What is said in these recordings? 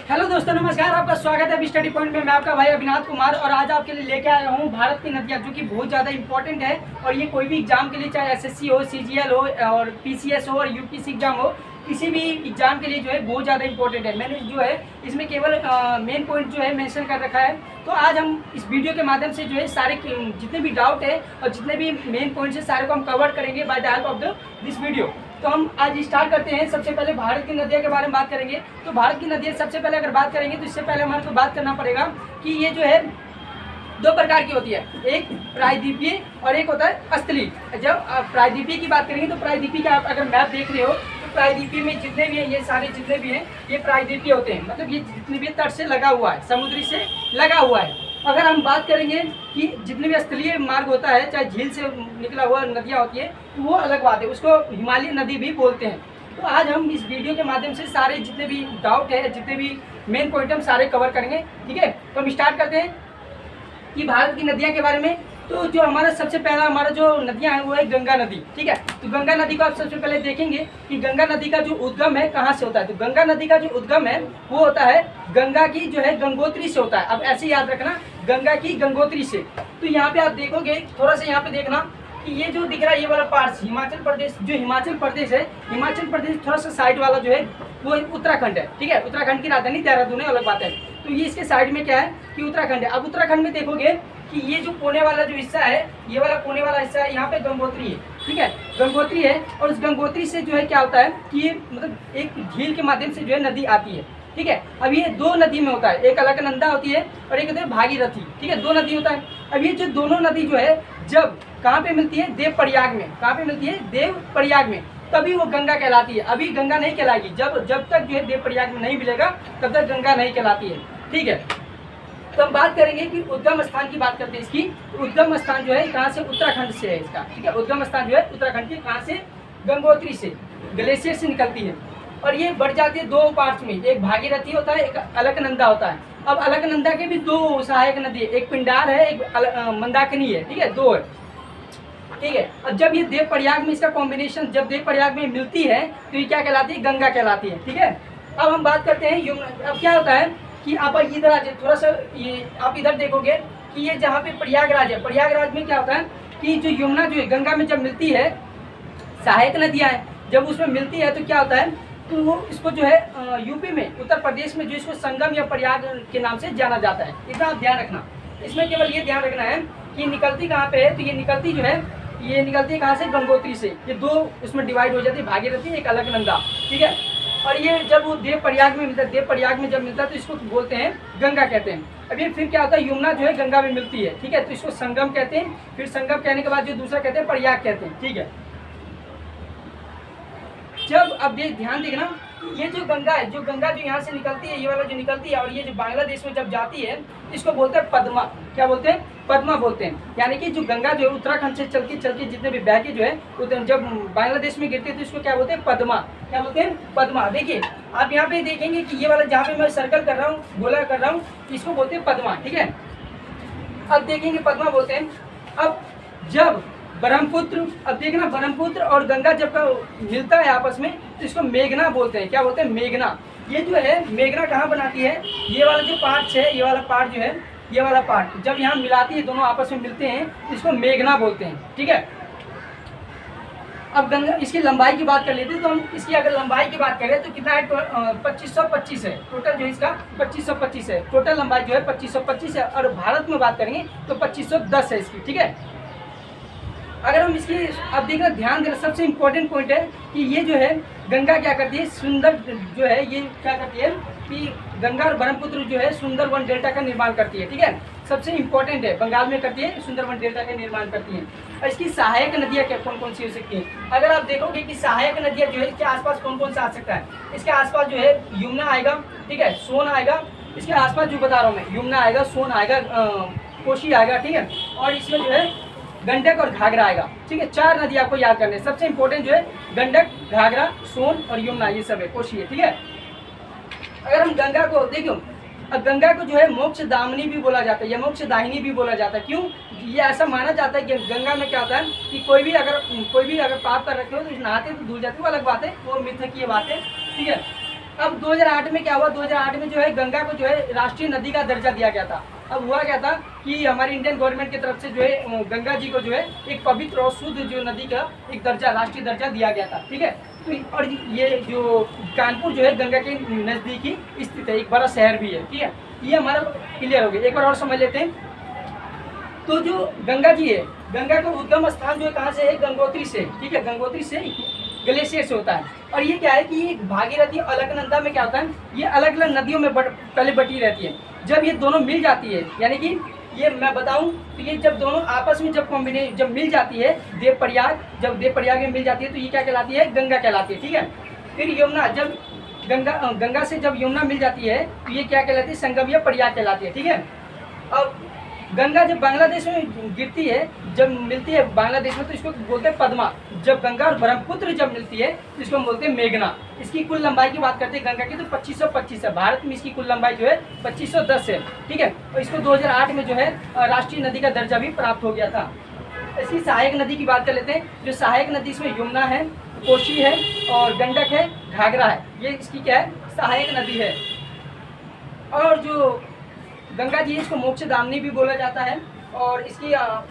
Hello दोस्तों, नमस्कार। आपका स्वागत है अभी स्टडी पॉइंट में। मैं आपका भाई अभिनाथ कुमार और आज आपके लिए लेके आया हूँ भारत की नदियाँ, जो कि बहुत ज़्यादा इंपॉर्टेंट है। और ये कोई भी एग्जाम के लिए, चाहे एसएससी हो, सीजीएल हो और पीसीएस हो और यूपीएससी एग्जाम हो, किसी भी एग्जाम के लिए जो है बहुत ज़्यादा इंपॉर्टेंट है। मैंने जो है इसमें केवल मेन पॉइंट जो है मेंशन कर रखा है। तो आज हम इस वीडियो के माध्यम से जो है सारे जितने भी डाउट है और जितने भी मेन पॉइंट्स है सारे को हम कवर करेंगे by the help of this video. तो हम आज स्टार्ट करते हैं। सबसे पहले भारत की नदियों के बारे में बात करेंगे। तो भारत की नदियाँ सबसे पहले अगर बात करेंगे तो इससे पहले हमारे को बात करना पड़ेगा कि ये जो है दो प्रकार की होती है, एक प्रायद्वीपीय और एक होता है स्थलीय। जब प्रायद्वीपीय की बात करेंगे तो प्रायद्वीपीय का आप अगर मैप देख रहे हो तो प्रायद्वीपीय में जितने भी हैं, ये सारे जितने भी हैं ये प्रायद्वीपीय होते हैं। मतलब ये जितने भी तट से लगा हुआ है, समुद्री से लगा हुआ है। अगर हम बात करेंगे कि जितने भी स्थलीय मार्ग होता है, चाहे झील से निकला हुआ नदियाँ होती है, तो वो अलग बात है, उसको हिमालय नदी भी बोलते हैं। तो आज हम इस वीडियो के माध्यम से सारे जितने भी डाउट है, जितने भी मेन पॉइंट हम सारे कवर करेंगे। ठीक है, तो हम स्टार्ट करते हैं कि भारत की नदियाँ के बारे में। तो जो हमारा सबसे पहला हमारा जो नदियाँ हैं वो है गंगा नदी। ठीक है, तो गंगा नदी को आप सबसे पहले देखेंगे कि गंगा नदी का जो उद्गम है कहाँ से होता है। तो गंगा नदी का जो उद्गम है वो होता है गंगा की जो है गंगोत्री से होता है। अब ऐसे याद रखना, गंगा की गंगोत्री से। तो यहाँ पे आप देखोगे, थोड़ा सा यहाँ पे देखना कि ये जो दिख रहा है ये वाला पार्ट हिमाचल प्रदेश, जो हिमाचल प्रदेश है, हिमाचल प्रदेश थोड़ा सा साइड वाला जो है वो उत्तराखंड है। ठीक है, उत्तराखंड की राजधानी देहरादून है, अलग बात है। तो ये इसके साइड में क्या है कि उत्तराखंड है। अब उत्तराखंड में देखोगे कि ये जो कोने वाला जो हिस्सा है, ये वाला कोने वाला हिस्सा है, यहाँ पे गंगोत्री है। ठीक है, गंगोत्री है और उस गंगोत्री से जो है क्या होता है कि ये मतलब एक झील के माध्यम से जो है नदी आती है। ठीक है, अब ये दो नदी में होता है, एक अलकनंदा होती है और एक होती है भागीरथी। ठीक है, दो नदी होता है। अब ये जो दोनों नदी जो है जब कहाँ पे मिलती है, देव प्रयाग में। कहाँ पे मिलती है, देव प्रयाग में, तभी वो गंगा कहलाती है। अभी गंगा नहीं कहलाएगी, जब तक जो है देव प्रयाग में नहीं मिलेगा तब तक गंगा नहीं कहलाती है। ठीक है, तो हम बात करेंगे कि उद्गम स्थान की बात करते हैं। इसकी उद्गम स्थान जो है कहाँ से, उत्तराखंड से है इसका। ठीक है, उद्गम स्थान जो है उत्तराखंड के कहाँ से, गंगोत्री से, ग्लेशियर से निकलती है और ये बढ़ जाती है दो पार्ट में, एक भागीरथी होता है, एक अलकनंदा होता है। अब अलकनंदा के भी दो सहायक नदी है, एक पिंडार है, एक मंदाकिनी है। ठीक है, दो है। ठीक है, और जब ये देव प्रयाग में इसका कॉम्बिनेशन जब देव प्रयाग में मिलती है तो ये क्या कहलाती है, गंगा कहलाती है। ठीक है, अब हम बात करते हैं यमुना। अब क्या होता है कि आप इधर आ जाए, थोड़ा सा ये आप इधर देखोगे कि ये जहाँ पे प्रयागराज है, प्रयागराज में क्या होता है कि जो यमुना जो है गंगा में जब मिलती है, सहायक नदियाँ हैं, जब उसमें मिलती है तो क्या होता है, तो वो इसको जो है यूपी में, उत्तर प्रदेश में जो इसको संगम या प्रयाग के नाम से जाना जाता है। इतना आप ध्यान रखना। इसमें केवल ये ध्यान रखना है कि निकलती कहाँ पे है, तो ये निकलती जो है, ये निकलती है कहाँ से, गंगोत्री से। ये दो उसमें डिवाइड हो जाती है, भागीरथी एक अलकनंदा। ठीक है, और ये जब वो देव प्रयाग में मिलता है, देव प्रयाग में जब मिलता है तो इसको बोलते हैं गंगा कहते हैं। अब ये फिर क्या होता है, यमुना जो है गंगा में मिलती है। ठीक है, तो इसको संगम कहते हैं। फिर संगम कहने के बाद जो दूसरा कहते हैं प्रयाग कहते हैं। ठीक है, जब अब ये ध्यान देखना, ये जो गंगा है, जो गंगा जो यहाँ से निकलती है, ये वाला जो निकलती है और ये जो बांग्लादेश में जब जाती है इसको बोलते हैं पद्मा। क्या बोलते हैं, पद्मा बोलते हैं। यानी कि जो गंगा जो है उत्तराखंड से चल के जितने भी बह के जो है जब बांग्लादेश में गिरती है तो इसको क्या बोलते हैं, पद्मा। क्या बोलते हैं, पद्मा। देखिए आप यहाँ पे देखेंगे कि ये वाला जहाँ पे मैं सर्कल कर रहा हूँ, गोला कर रहा हूँ, इसको बोलते हैं पद्मा। ठीक है, अब देखेंगे पद्मा बोलते हैं। अब जब ब्रह्मपुत्र, अब देखना ब्रह्मपुत्र और गंगा जब मिलता है आपस में तो इसको मेघना बोलते हैं। क्या बोलते हैं, मेघना। ये जो है मेघना कहाँ बनाती है, ये वाला जो पार्ट है, ये वाला पार्ट जो है, ये वाला पार्ट जब यहाँ मिलाती है, दोनों आपस में मिलते हैं तो इसको मेघना बोलते हैं। ठीक है, अब गंगा, इसकी लंबाई की बात कर लेते हैं। तो हम इसकी अगर लंबाई की बात करें तो कितना है, 2525 है टोटल, जो इसका 2525 है टोटल लंबाई जो है 2525 है। और भारत में बात करेंगे तो 2510 है इसकी। ठीक है, अगर हम इसकी अब देखना, ध्यान देना, सबसे इम्पोर्टेंट पॉइंट है कि ये जो है गंगा क्या करती है, सुंदर जो है ये क्या करती है कि गंगा और ब्रह्मपुत्र जो है सुंदरवन डेल्टा का निर्माण करती है। ठीक है, सबसे इम्पोर्टेंट है, बंगाल में करती है, सुंदरवन डेल्टा का निर्माण करती है। और इसकी सहायक नदियाँ क्या कौन कौन सी हो सकती हैं, अगर आप देखोगे कि सहायक नदियाँ जो है इसके आसपास कौन कौन सा आ सकता है, इसके आसपास जो है यमुना आएगा। ठीक है, सोन आएगा, इसके आसपास जो बता रहा हूँ मैं, यमुना आएगा, सोन आएगा, कोशी आएगा। ठीक है, और इसमें जो है गंडक और घाघरा आएगा। ठीक है, चार नदी आपको याद करने, सबसे इंपॉर्टेंट जो है गंडक, घाघरा, सोन और यमुना, ये सब है, कोशी है। ठीक है, अगर हम गंगा को देखो, अब गंगा को जो है मोक्ष दामिनी भी बोला जाता है या मोक्ष दाहिनी भी बोला जाता है। क्यों, ये ऐसा माना जाता है कि गंगा में क्या होता है कि कोई भी अगर पाप कर रखे हो तो नहाते तो धुल जाती है, वो अलग बात है, वो मिथ की ये बात है। ठीक है, अब 2008 में क्या हुआ, 2008 में जो है गंगा को जो है राष्ट्रीय नदी का दर्जा दिया गया था। अब हुआ क्या था कि हमारी इंडियन गवर्नमेंट की तरफ से जो है गंगा जी को जो है एक पवित्र और शुद्ध जो नदी का एक दर्जा, राष्ट्रीय दर्जा दिया गया था, ठीक है। तो और ये जो कानपुर जो है गंगा के नज़दीक ही स्थित है, एक बड़ा शहर भी है, ठीक है। ये हमारा क्लियर हो गया। एक बार और समझ लेते हैं। तो जो गंगा जी है, गंगा का उद्गम स्थान जो है कहाँ से है, गंगोत्री से, ठीक है। गंगोत्री से ग्लेशियर से होता है। और ये क्या है कि ये भागीरथी अलकनंदा में क्या होता है, ये अलग अलग नदियों में पहले बटी रहती है। जब ये दोनों मिल जाती है, यानी कि ये मैं बताऊं तो ये जब दोनों आपस में जब मिल जाती है, जब देव प्रयाग में मिल जाती है तो ये क्या कहलाती है, गंगा कहलाती है, ठीक है। फिर यमुना, जब गंगा से जब यमुना मिल जाती है तो ये क्या कहलाती है, संगम या प्रयाग कहलाती है, ठीक है। और गंगा जब बांग्लादेश में गिरती है, जब मिलती है बांग्लादेश में, तो इसको बोलते हैं पद्मा। जब गंगा और ब्रह्मपुत्र जब मिलती है तो इसको हम बोलते हैं मेघना। इसकी कुल लंबाई की बात करते हैं गंगा की तो 2525 है। भारत में इसकी कुल लंबाई जो है 2510 है, ठीक है। और इसको 2008 में जो है राष्ट्रीय नदी का दर्जा भी प्राप्त हो गया था। इसकी सहायक नदी की बात कर लेते हैं। जो सहायक नदी इसमें यमुना है, कोसी है और गंडक है, घाघरा है। ये इसकी क्या है, सहायक नदी है। और जो गंगा जी इसको मोक्षधामिनी भी बोला जाता है। और इसकी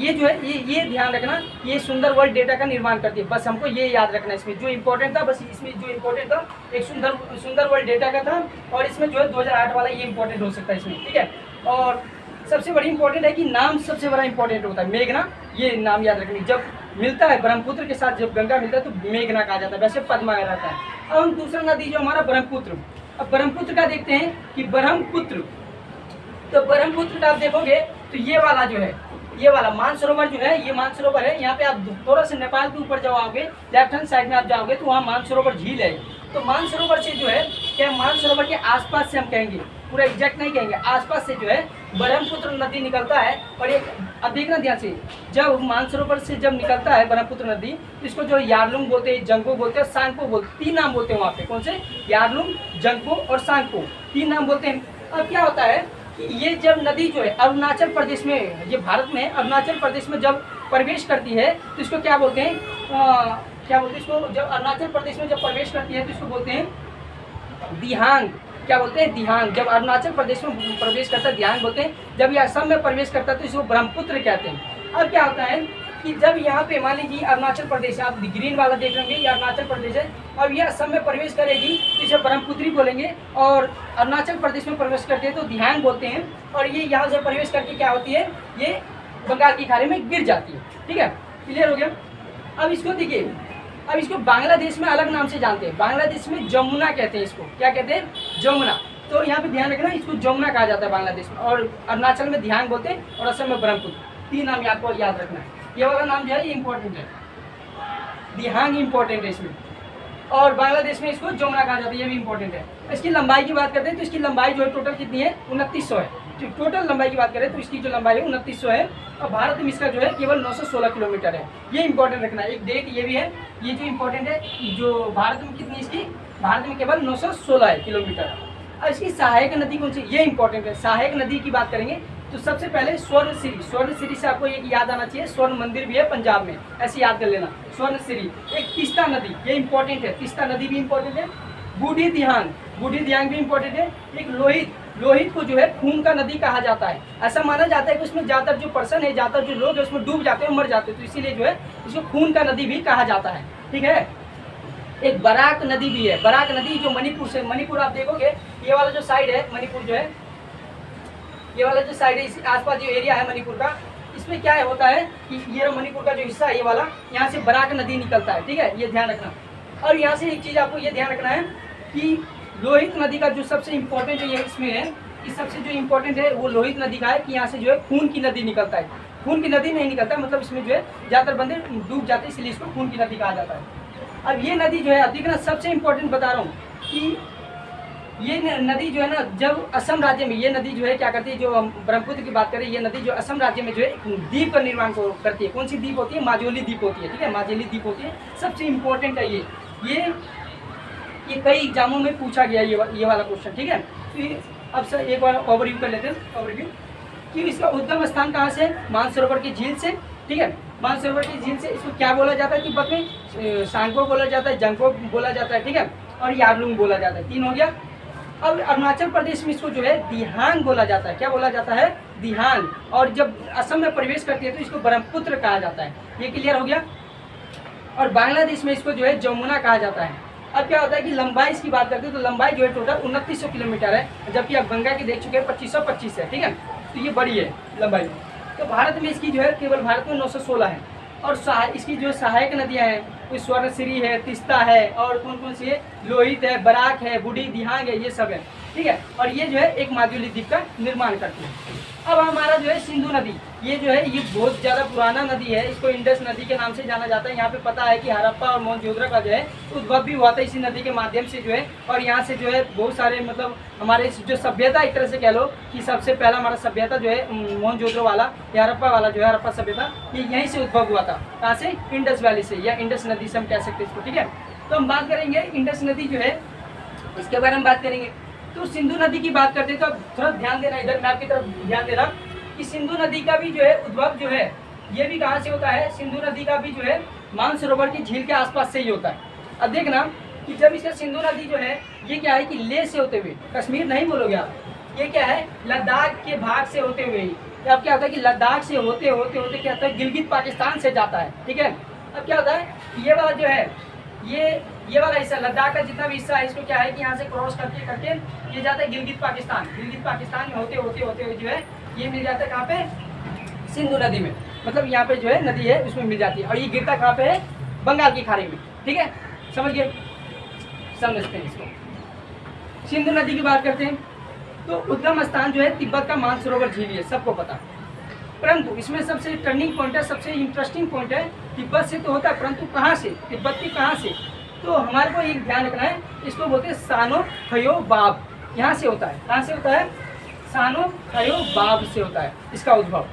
ये जो है ये ध्यान रखना, ये सुंदर वर्ल्ड डेटा का निर्माण करती है। बस हमको ये याद रखना, इसमें जो इम्पोर्टेंट था, बस इसमें जो इम्पोर्टेंट था एक सुंदर वर्ल्ड डेटा का था। और इसमें जो है 2008 वाला ये इम्पोर्टेंट हो सकता है इसमें, ठीक है। और सबसे बड़ी इंपॉर्टेंट है कि नाम सबसे बड़ा इंपॉर्टेंट होता है, मेघना। ये नाम याद रखनी, जब मिलता है ब्रह्मपुत्र के साथ, जब गंगा मिलता है तो मेघना कहा जाता है, वैसे पद्मा रहता है। अब हम दूसरा नदी जो हमारा ब्रह्मपुत्र, अब ब्रह्मपुत्र का देखते हैं कि ब्रह्मपुत्र, तो ब्रह्मपुत्र का आप देखोगे तो ये वाला जो है, ये वाला मानसरोवर जो है, ये मानसरोवर है। यहाँ पे आप थोड़ा सा नेपाल के ऊपर जाओगे, लेफ्ट हैंड साइड में आप जाओगे तो वहाँ मानसरोवर झील है। तो मानसरोवर से जो है क्या, मानसरोवर के आसपास से हम कहेंगे, पूरा एग्जैक्ट नहीं कहेंगे, आसपास से जो है ब्रह्मपुत्र नदी निकलता है। और एक अब देखना ध्यान से, जब मानसरोवर से जब निकलता है ब्रह्मपुत्र नदी, इसको जो यारलुंग बोलते हैं, जंगो बोलते हैं, सांगपो बोलते, 3 नाम बोलते हैं वहाँ पे। कौन से, यारलुंग, जंगो और सांगपो, 3 नाम बोलते हैं। अब क्या होता है, ये जब नदी जो है अरुणाचल प्रदेश में, ये भारत में अरुणाचल प्रदेश में जब प्रवेश करती है तो इसको क्या बोलते हैं, क्या बोलते हैं इसको, जब अरुणाचल प्रदेश में जब प्रवेश करती है तो इसको बोलते हैं दिहांग। क्या बोलते हैं, दिहांग। जब अरुणाचल प्रदेश में प्रवेश करता है दिहांग बोलते हैं। जब ये असम में प्रवेश करता है तो इसको ब्रह्मपुत्र कहते हैं। अब क्या होता है कि जब यहाँ पे मान लीजिए अरुणाचल प्रदेश, आप ग्रीन वाला देख लेंगे, ये अरुणाचल प्रदेश है। अब ये असम में प्रवेश करेगी तो इसे ब्रह्मपुत्री बोलेंगे। और अरुणाचल प्रदेश में प्रवेश करते हैं तो दिहांग बोलते हैं। और ये यहाँ से प्रवेश करके क्या होती है, ये बंगाल की खाड़ी में गिर जाती है, ठीक है। क्लियर हो गया। अब इसको देखिए, अब इसको बांग्लादेश में अलग नाम से जानते हैं, बांग्लादेश में जमुना कहते हैं इसको। क्या कहते हैं, जमुना। तो यहाँ पे ध्यान रखना, इसको जमुना कहा जाता है बांग्लादेश में। और अरुणाचल में दिहांग बोलते हैं और असम में ब्रह्मपुत्र। 3 नाम आपको याद रखना है। ये वाला नाम जो है ये इंपॉर्टेंट है, दिहांग इंपॉर्टेंट है इसमें। और बांग्लादेश में इसको जमुना कहा जाता है, ये भी इंपॉर्टेंट है। इसकी लंबाई की बात करते हैं तो इसकी लंबाई जो है टोटल कितनी है, 2900 है। जो टोटल लंबाई की बात करें तो इसकी जो लंबाई है 2900 है। और भारत में इसका जो है केवल 916 किलोमीटर है। ये इंपॉर्टेंट रखना है, एक डेट ये भी है, ये जो इंपॉर्टेंट है, जो भारत में कितनी इसकी, भारत में केवल 916 है किलोमीटर। और इसकी सहायक नदी कौन सी, ये इंपॉर्टेंट है। सहायक नदी की बात करेंगे तो सबसे पहले स्वर्णसिरी से आपको एक याद आना चाहिए, स्वर्ण मंदिर भी है पंजाब में, ऐसे याद कर लेना, स्वर्णसिरी। एक तीस्ता नदी, ये इंपॉर्टेंट है, तीस्ता नदी भी इंपॉर्टेंट है। बूढ़ी दिहांग भी इंपॉर्टेंट है। एक लोहित को जो है खून का नदी कहा जाता है। ऐसा माना जाता है कि उसमें ज़्यादातर जो पर्सन है, ज़्यादातर जो लोग हैं उसमें डूब जाते हैं, मर जाते हैं, तो इसीलिए जो है इसको खून का नदी भी कहा जाता है, ठीक है। एक बराक नदी भी है, बराक नदी जो मणिपुर से, मणिपुर आप देखोगे ये वाला जो साइड है मणिपुर जो है, ये वाला जो साइड है, इस आसपास जो एरिया है मणिपुर का, इसमें क्या होता है कि ये मणिपुर का जो हिस्सा है ये वाला, यहाँ से बराक नदी निकलता है, ठीक है, ये ध्यान रखना। और यहाँ से एक चीज़ आपको ये ध्यान रखना है कि लोहित नदी का जो सबसे इम्पोर्टेंट ये इसमें है कि सबसे जो इम्पोर्टेंट है वो लोहित नदी का है कि यहाँ से जो है खून की नदी निकलता है। खून की नदी नहीं निकलता, मतलब इसमें जो है ज़्यादातर बंदे डूब जाते हैं, इसलिए इसको खून की नदी कहा जाता है। अब ये नदी जो है, अब देखना सबसे इम्पोर्टेंट बता रहा हूँ कि ये नदी जो है ना, जब असम राज्य में ये नदी जो है क्या करती है, जो ब्रह्मपुत्र की बात करें, ये नदी जो असम राज्य में जो है द्वीप का निर्माण करती है। कौन सी द्वीप होती है, माजुली द्वीप होती है, ठीक है, माजुली द्वीप होती है। सबसे इम्पोर्टेंट है ये कई एग्जामों में पूछा गया ये वाला क्वेश्चन, ठीक है। तो अब सर एक बार ओवरव्यू कर लेते हैं, ओवरव्यू कि इसका उद्गम स्थान कहाँ से, मानसरोवर की झील से, ठीक है। मानसरोवर की झील से इसको क्या बोला जाता है तिब्बत में, सांगपो बोला जाता है, जंगपो बोला जाता है, ठीक है। और यारलुंग बोला जाता है। 3 हो गया। अब अरुणाचल प्रदेश में इसको जो है दिहांग बोला जाता है। क्या बोला जाता है? दिहांग। और जब असम में प्रवेश करती है तो इसको ब्रह्मपुत्र कहा जाता है। ये क्लियर हो गया। और बांग्लादेश में इसको जो है जमुना कहा जाता है। अब क्या होता है कि लंबाई इसकी बात करते हैं तो लंबाई जो है टोटल 2900 किलोमीटर है, जबकि आप गंगा की देख चुके हैं 2525 है। ठीक है, तो ये बड़ी है लंबाई। तो भारत में इसकी जो है केवल भारत में 916 है। और इसकी जो सहायक नदियाँ हैं वो स्वर्णश्री है, तिस्ता है, और कौन कौन सी है? लोहित है, बराक है, बूढ़ी, दिहांग है, ये सब है। ठीक है, और ये जो है एक माजुली द्वीप का निर्माण करती है। अब हमारा जो है सिंधु नदी, ये जो है ये बहुत ज़्यादा पुराना नदी है। इसको इंडस नदी के नाम से जाना जाता है। यहाँ पे पता है कि हड़प्पा और मोहनजोदड़ो का जो है उद्भव भी हुआ था इसी नदी के माध्यम से जो है। और यहाँ से जो है बहुत सारे मतलब हमारे जो सभ्यता एक तरह से कह लो कि सबसे पहला हमारा सभ्यता जो है मोहनजोदड़ो वाला या हड़प्पा वाला जो है हड़प्पा सभ्यता, ये यहीं से उद्भव हुआ था। कहाँ से? इंडस वैली से, या इंडस नदी से हम कह सकते हैं इसको। ठीक है, तो हम बात करेंगे इंडस नदी जो है इसके बारे में बात करेंगे। तो सिंधु नदी की बात करते हैं तो अब थोड़ा ध्यान देना, इधर मैप की तरफ ध्यान देना कि सिंधु नदी का भी जो है उद्भव जो है ये भी कहाँ से होता है? सिंधु नदी का भी जो है मानसरोवर की झील के आसपास से ही होता है। अब देखना कि जब इसका सिंधु नदी जो है ये क्या है कि लेह से होते हुए, कश्मीर नहीं बोलोगे आप, ये क्या है? लद्दाख के भाग से होते हुए ही। अब क्या होता है कि लद्दाख से होते होते होते क्या होता है? गिलगित पाकिस्तान से जाता है। ठीक है, अब क्या होता है? ये वाला जो है ये वाला हिस्सा लद्दाख का जितना भी हिस्सा है इसको क्या है कि यहाँ से क्रॉस करके करके ये जाता है गिलगित पाकिस्तान। गिलगित पाकिस्तान में होते होते होते हुए जो है ये मिल जाता है कहाँ पे? सिंधु नदी में। मतलब यहाँ पे जो है नदी है उसमें मिल जाती है। और ये गिरता कहाँ पे है? बंगाल की खाड़ी में। ठीक है, समझ गए? समझते हैं इसको। सिंधु नदी की बात करते हैं तो उद्गम स्थान जो है तिब्बत का मानसरोवर झील है, सबको पता। परंतु इसमें सबसे टर्निंग पॉइंट है, सबसे इंटरेस्टिंग पॉइंट है, तिब्बत से तो होता है परंतु कहाँ से? तिब्बत की कहाँ से? तो हमारे को एक ध्यान रखना है, इसको बोलते हैं सानो खयो बाब। यहाँ से होता है। कहाँ से होता है? सानो खयो बाब से होता है इसका उद्भव।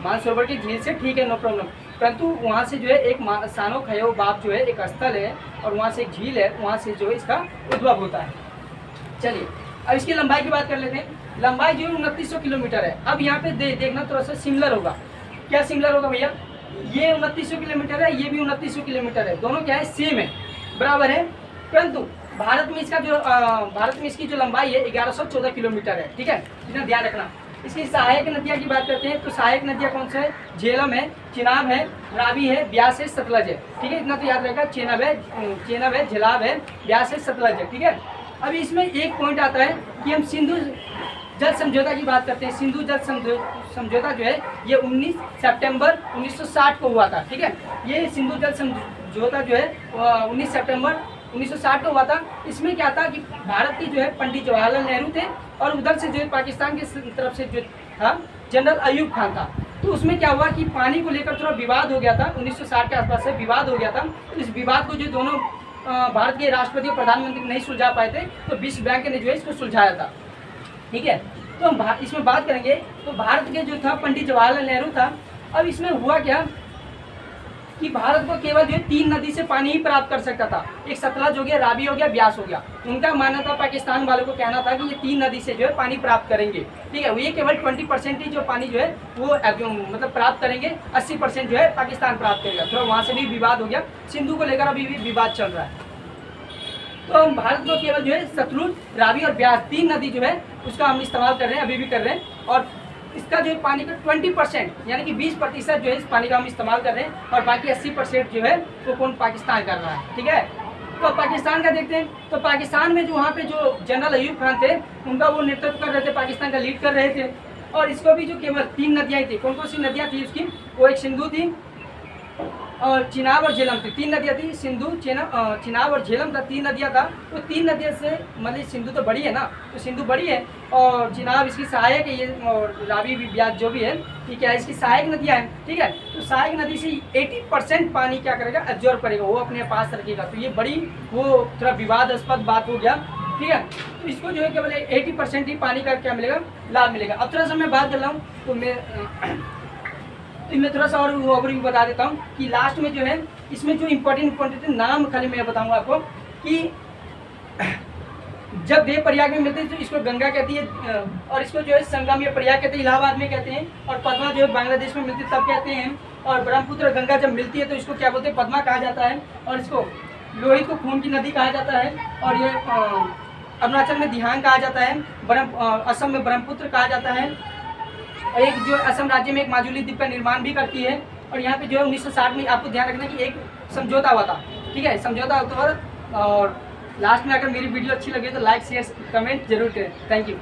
मानसरोवर की झील से, ठीक है, नो प्रॉब्लम। परंतु वहाँ से जो है एक सानो खयो बाब जो है एक स्थल है और वहाँ से एक झील है, वहाँ से जो है इसका उद्भव होता है। चलिए अब इसकी लंबाई की बात कर लेते हैं। लंबाई जो है 2900 किलोमीटर है। अब यहाँ पे देखना थोड़ा सा सिमिलर होगा। क्या सिमिलर होगा भैया? ये 2900 किलोमीटर है, ये भी 2900 किलोमीटर है, दोनों क्या है? सेम है, बराबर है। परंतु भारत में इसकी जो लंबाई है 1114 किलोमीटर है। ठीक है, इतना ध्यान रखना। इसकी सहायक नदियाँ की बात करते हैं तो सहायक नदियाँ कौन से है? झेलम है, चिनाब है, रावी है, ब्यास है, सतलज है। ठीक है, इतना तो याद रहेगा। चेनाब है, झेलाब है, ब्यास है, सतलज है। ठीक है, अभी इसमें एक पॉइंट आता है कि हम सिंधु जल समझौता की बात करते हैं। सिंधु जल समझौता जो है ये 19 सितंबर 1960 को हुआ था। ठीक है, ये सिंधु जल समझौता जो है 19 सितंबर 1960 को हुआ था। इसमें क्या था कि भारत की जो है पंडित जवाहरलाल नेहरू थे और उधर से जो है पाकिस्तान की तरफ से जो था जनरल अयूब खान था। तो उसमें क्या हुआ कि पानी को लेकर थोड़ा विवाद हो गया था। 1960 के आसपास से विवाद हो गया था। तो इस विवाद को जो दोनों भारत के राष्ट्रपति और प्रधानमंत्री नहीं सुलझा पाए थे तो विश्व बैंक ने जो है इसको सुलझाया था। ठीक है, तो हम इसमें बात करेंगे तो भारत के जो था पंडित जवाहरलाल नेहरू था। अब इसमें हुआ क्या कि भारत को केवल जो 3 नदी से पानी ही प्राप्त कर सकता था। एक सतलज हो गया, रावी हो गया, ब्यास हो गया। उनका मानना था, पाकिस्तान वालों को कहना था कि ये 3 नदी से जो है पानी प्राप्त करेंगे। ठीक है, ये केवल 20% ही जो पानी जो है वो मतलब प्राप्त करेंगे, 80% जो है पाकिस्तान प्राप्त करेगा। थोड़ा वहाँ से भी विवाद हो गया। सिंधु को लेकर अभी भी विवाद चल रहा है। तो हम भारत को केवल जो है सतलुज, रावी और ब्यास 3 नदी जो है उसका हम इस्तेमाल कर रहे हैं, अभी भी कर रहे हैं। और इसका जो है पानी का 20% यानी कि 20% जो है इस पानी का हम इस्तेमाल कर रहे हैं और बाकी 80% जो है वो कौन? पाकिस्तान कर रहा है। ठीक है, तो पाकिस्तान का देखते हैं। तो पाकिस्तान में जो वहाँ पे जो जनरल अयूब खान थे उनका वो नेतृत्व कर रहे थे, पाकिस्तान का लीड कर रहे थे। और इसको भी जो केवल 3 नदियाँ थी, कौन कौन सी नदियाँ थी उसकी? वो एक सिंधु थी और चिनाब और झेलम थी। 3 नदियाँ थी, सिंधु, चिनाब और झेलम था, 3 नदियाँ था। तो 3 नदियों से मतलब सिंधु तो बड़ी है ना, तो सिंधु बड़ी है और चिनाब इसकी सहायक है, ये और रावी भी, ब्यास जो भी है, ठीक है, इसकी सहायक नदियाँ हैं। ठीक है, तो सहायक नदी से 80% पानी क्या करेगा? एब्जॉर्ब करेगा, वो अपने पास रखेगा। तो ये बड़ी वो थोड़ा विवादास्पद बात हो गया। ठीक है, तो इसको जो है केवल 80% ही पानी का क्या मिलेगा? लाभ मिलेगा। अब थोड़ा सा मैं बात कर रहा हूँ तो मैं थोड़ा सा और ओवरव्यू बता देता हूँ कि लास्ट में जो है इसमें जो इम्पोर्टेंट नाम खाली मैं बताऊँगा आपको कि जब देव प्रयाग में मिलते हैं तो इसको गंगा कहती है और इसको जो है संगम या प्रयाग कहते हैं, इलाहाबाद में कहते हैं। और पद्मा जो है बांग्लादेश में मिलती है तब कहते हैं। और ब्रह्मपुत्र गंगा जब मिलती है तो इसको क्या बोलते हैं? पद्मा कहा जाता है। और इसको लोहित को खून की नदी कहा जाता है। और ये अरुणाचल में दिहांग कहा जाता है, असम में ब्रह्मपुत्र कहा जाता है। और एक जो असम राज्य में एक माजुली द्वीप का निर्माण भी करती है। और यहाँ पे जो है 1960 में आपको ध्यान रखना कि एक समझौता हुआ था, ठीक है, समझौता अक्टूबर। और लास्ट में अगर मेरी वीडियो अच्छी लगे तो लाइक शेयर कमेंट जरूर करें। Thank you.